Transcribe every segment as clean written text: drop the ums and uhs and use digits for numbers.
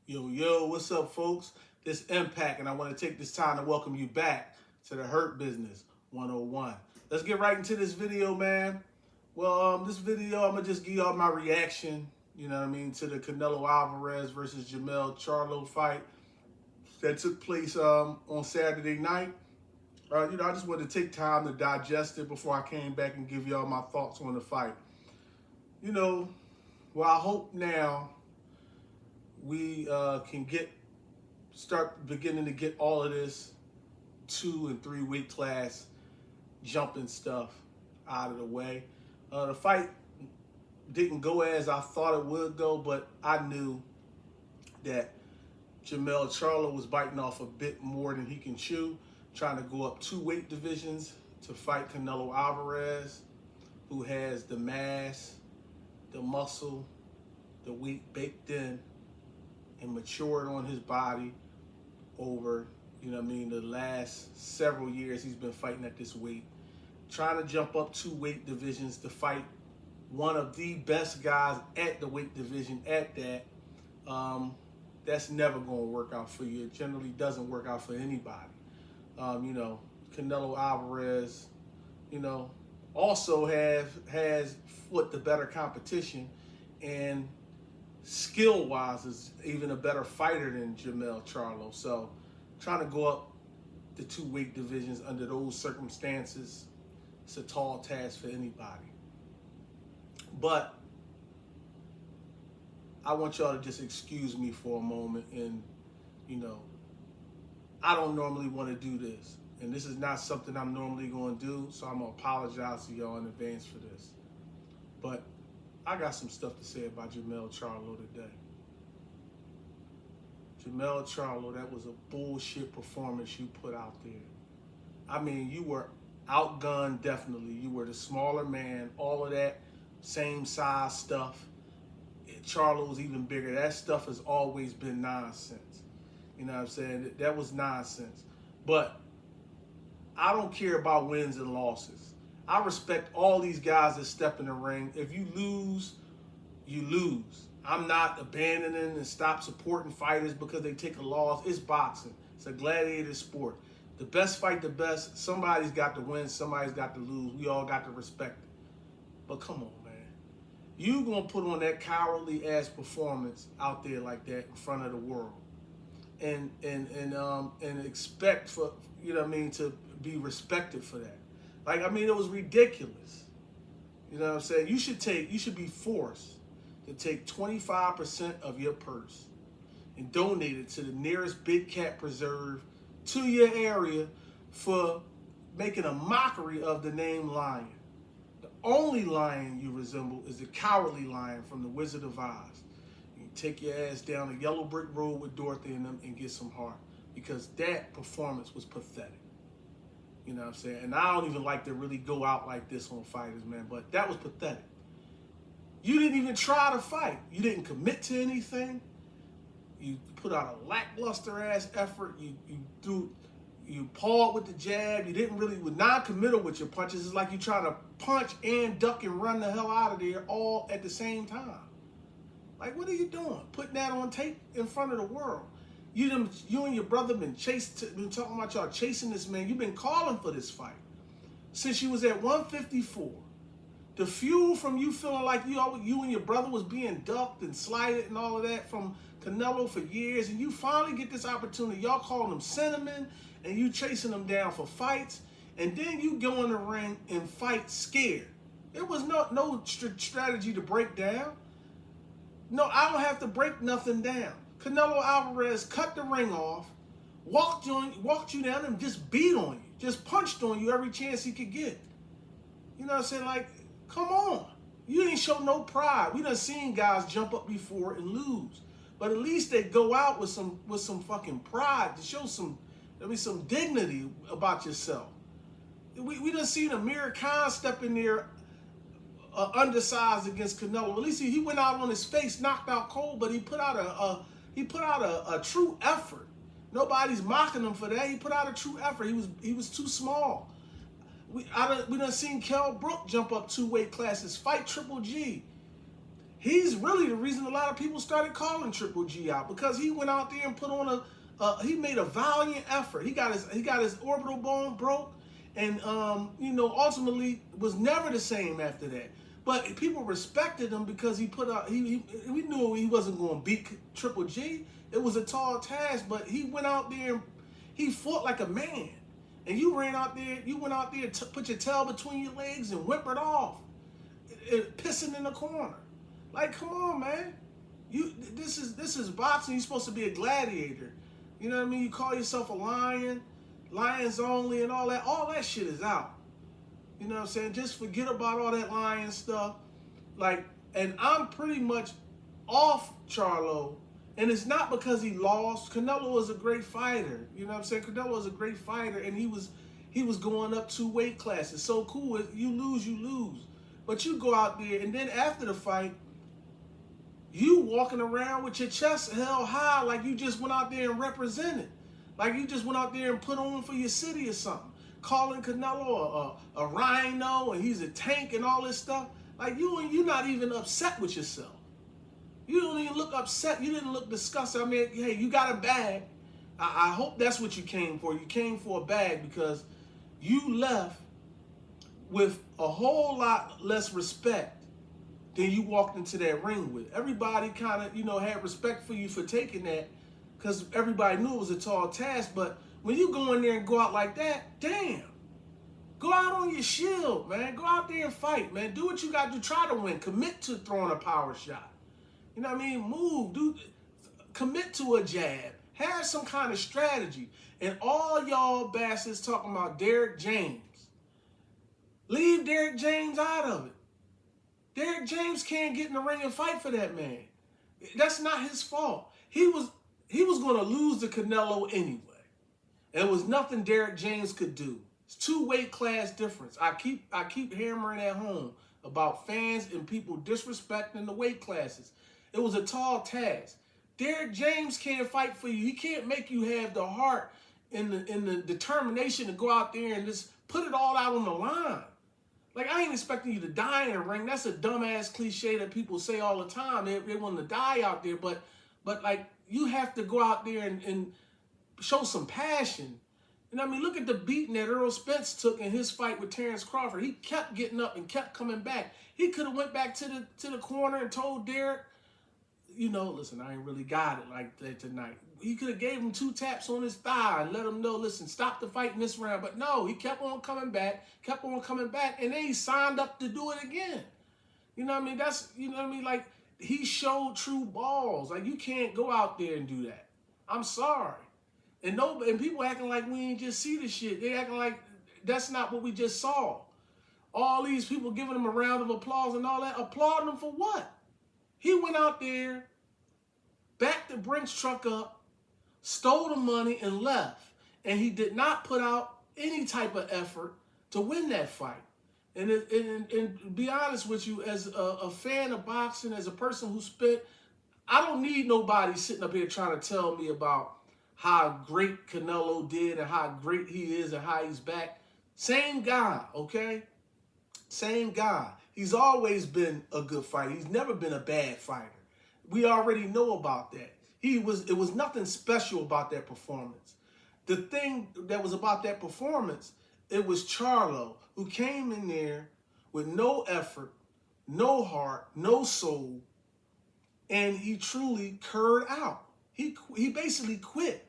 Yo, what's up, folks? This Impact, and I want to take this time to welcome you back to the Hurt Business 101. Let's get right into this video, man. Well, this video, I'm going to just give y'all my reaction, you know what I mean, to the Canelo Alvarez versus Jermell Charlo fight that took place on Saturday night. I just wanted to take time to digest it before I came back and give y'all my thoughts on the fight. I hope now we can start beginning to get all of this 2 and 3 week class jumping stuff out of the way. The fight didn't go as I thought it would go, but I knew that Jermell Charlo was biting off a bit more than he can chew, trying to go up 2 weight divisions to fight Canelo Alvarez, who has the mass, the muscle, the weight baked in and matured on his body over, the last several years he's been fighting at this weight. Trying to jump up 2 weight divisions to fight one of the best guys at the weight division at that, that's never going to work out for you. It generally doesn't work out for anybody. Canelo Alvarez, also has the better competition, and skill-wise is even a better fighter than Jermell Charlo. So trying to go up the 2 weight divisions under those circumstances, it's a tall task for anybody. But I want y'all to just excuse me for a moment, and I don't normally want to do this, and this is not something I'm normally going to do, so I'm going to apologize to y'all in advance for this. But I got some stuff to say about Jermell Charlo today. Jermell Charlo, that was a bullshit performance you put out there. I mean, you were outgunned, definitely. You were the smaller man, all of that same size stuff. Charlo was even bigger. That stuff has always been nonsense. You know what I'm saying? That was nonsense. But I don't care about wins and losses. I respect all these guys that step in the ring. If you lose, you lose. I'm not abandoning and stop supporting fighters because they take a loss. It's boxing. It's a gladiator sport. The best fight the best. Somebody's got to win. Somebody's got to lose. We all got to respect it. But come on, man. You gonna put on that cowardly ass performance out there like that in front of the world, and expect for to be respected for that. It was ridiculous. You know what I'm saying? You should be forced to take 25% of your purse and donate it to the nearest big cat preserve to your area for making a mockery of the name lion. The only lion you resemble is the cowardly lion from the Wizard of Oz. You take your ass down the yellow brick road with Dorothy and them and get some heart, because that performance was pathetic. You know what I'm saying? And I don't even like to really go out like this on fighters, man, but that was pathetic. You didn't even try to fight. You didn't commit to anything. You put out a lackluster ass effort. You pawed with the jab. You didn't really, were non-committal with your punches. It's like you trying to punch and duck and run the hell out of there all at the same time. Like, what are you doing? Putting that on tape in front of the world. You and your brother been talking about y'all chasing this man. You've been calling for this fight since you was at 154. The fuel from you feeling like you and your brother was being ducked and slighted and all of that from Canelo for years, and you finally get this opportunity. Y'all calling him cinnamon, and you chasing him down for fights, and then you go in the ring and fight scared. There was no strategy to break down. No, I don't have to break nothing down. Canelo Alvarez cut the ring off, walked you down and just beat on you, just punched on you every chance he could get. You know what I'm saying? Like, come on. You ain't show no pride. We done seen guys jump up before and lose. But at least they go out with some fucking pride to show some dignity about yourself. We done seen Amir Khan step in there undersized against Canelo. At least he went out on his face, knocked out cold, but he put out a true effort. Nobody's mocking him for that. He put out a true effort. He was too small. We done seen Kell Brook jump up 2 weight classes, fight Triple G. He's really the reason a lot of people started calling Triple G out, because he went out there and put on he made a valiant effort. He got his orbital bone broke, and ultimately was never the same after that. But people respected him because he put out. We knew he wasn't going to beat Triple G. It was a tall task, but he went out there and he fought like a man. And you went out there, put your tail between your legs and whimpered off, pissing in the corner. Like, come on, man. This is boxing. You're supposed to be a gladiator. You know what I mean? You call yourself a lion, lions only, and all that. All that shit is out. You know what I'm saying? Just forget about all that lion stuff. Like, and I'm pretty much off Charlo. And it's not because he lost. Canelo was a great fighter. You know what I'm saying? Canelo was a great fighter, and he was going up 2 weight classes. So cool. You lose, you lose. But you go out there, and then after the fight, you walking around with your chest held high like you just went out there and represented. Like you just went out there and put on for your city or something. Calling Canelo a rhino, and he's a tank and all this stuff. Like you're not even upset with yourself. You don't even look upset. You didn't look disgusted. I mean, hey, you got a bag. I hope that's what you came for. You came for a bag because you left with a whole lot less respect than you walked into that ring with. Everybody kind of, had respect for you for taking that because everybody knew it was a tall task. But when you go in there and go out like that, damn. Go out on your shield, man. Go out there and fight, man. Do what you got to try to win. Commit to throwing a power shot. You know what I mean? Move. Commit to a jab. Have some kind of strategy. And all y'all bastards talking about Derrick James. Leave Derrick James out of it. Derrick James can't get in the ring and fight for that man. That's not his fault. He was going to lose to Canelo anyway. And it was nothing Derrick James could do. It's 2 weight class difference. I keep hammering at home about fans and people disrespecting the weight classes. It was a tall task. Derrick James can't fight for you. He can't make you have the heart and the determination to go out there and just put it all out on the line. Like, I ain't expecting you to die in a ring. That's a dumbass cliche that people say all the time. They want to die out there, but like, you have to go out there and show some passion. And I mean, look at the beating that Errol Spence took in his fight with Terrence Crawford. He kept getting up and kept coming back. He could have went back to the corner and told Derrick, listen, I ain't really got it like that tonight. He could have gave him 2 taps on his thigh and let him know, listen, stop the fight in this round. But no, he kept on coming back, and then he signed up to do it again. You know what I mean? That's, like, he showed true balls. Like, you can't go out there and do that. I'm sorry. And people acting like we ain't just see the shit. They acting like that's not what we just saw. All these people giving him a round of applause and all that. Applauding him for what? He went out there, backed the Brinks truck up, stole the money, and left. And he did not put out any type of effort to win that fight. And to be honest with you, as a fan of boxing, as a person who I don't need nobody sitting up here trying to tell me about how great Canelo did and how great he is and how he's back. Same guy, okay? Same guy. He's always been a good fighter. He's never been a bad fighter. We already know about that. It was nothing special about that performance. The thing that was about that performance, it was Charlo, who came in there with no effort, no heart, no soul, and he truly curred out. He basically quit.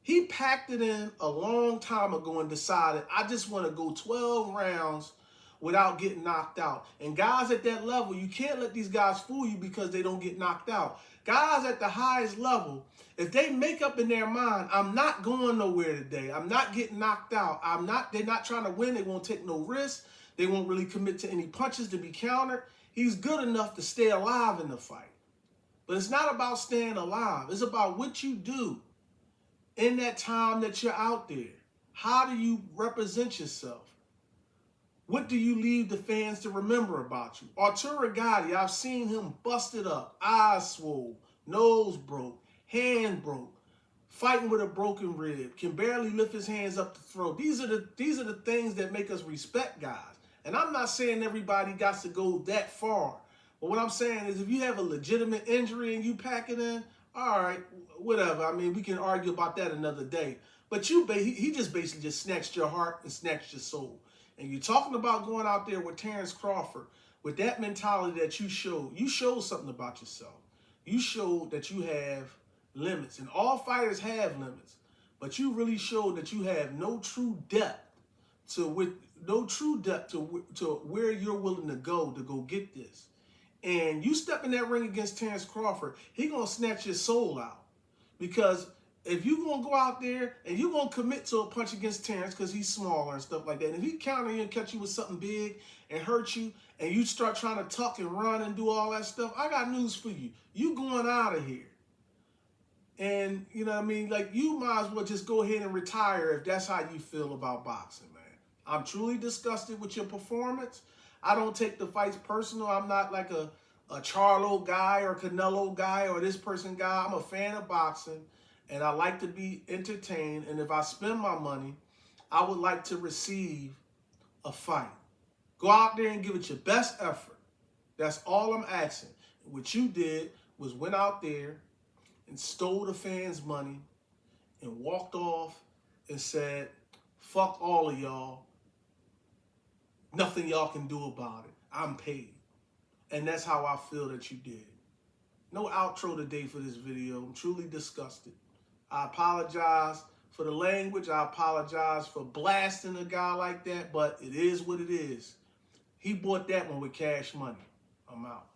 He packed it in a long time ago and decided, I just want to go 12 rounds without getting knocked out. And guys at that level, you can't let these guys fool you because they don't get knocked out. Guys at the highest level, if they make up in their mind, I'm not going nowhere today. I'm not getting knocked out. They're not trying to win. They won't take no risks. They won't really commit to any punches to be countered. He's good enough to stay alive in the fight. But it's not about staying alive. It's about what you do in that time that you're out there. How do you represent yourself? What do you leave the fans to remember about you? Arturo Gatti, I've seen him busted up, eyes swole, nose broke, hand broke, fighting with a broken rib, can barely lift his hands up to throw. These are the things that make us respect guys. And I'm not saying everybody got to go that far, But what I'm saying is, if you have a legitimate injury and you pack it in, all right, whatever. I mean, we can argue about that another day. But he just basically just snatched your heart and snatched your soul. And you're talking about going out there with Terrence Crawford with that mentality that you showed something about yourself. You showed that you have limits, and all fighters have limits. But you really showed that you have no true depth to where you're willing to go get this. And you step in that ring against Terrence Crawford, he gonna snatch your soul out. Because if you gonna go out there and you gonna commit to a punch against Terrence because he's smaller and stuff like that, and if he counter you and catch you with something big and hurt you, and you start trying to tuck and run and do all that stuff, I got news for you. You going out of here. And, you know what I mean? Like, you might as well just go ahead and retire if that's how you feel about boxing, man. I'm truly disgusted with your performance. I don't take the fights personal. I'm not like a Charlo guy or Canelo guy or this person guy. I'm a fan of boxing, and I like to be entertained. And if I spend my money, I would like to receive a fight. Go out there and give it your best effort. That's all I'm asking. What you did was went out there and stole the fans' money and walked off and said, fuck all of y'all. Nothing y'all can do about it. I'm paid. And that's how I feel that you did. No outro today for this video. I'm truly disgusted. I apologize for the language. I apologize for blasting a guy like that, but it is what it is. He bought that one with cash money. I'm out.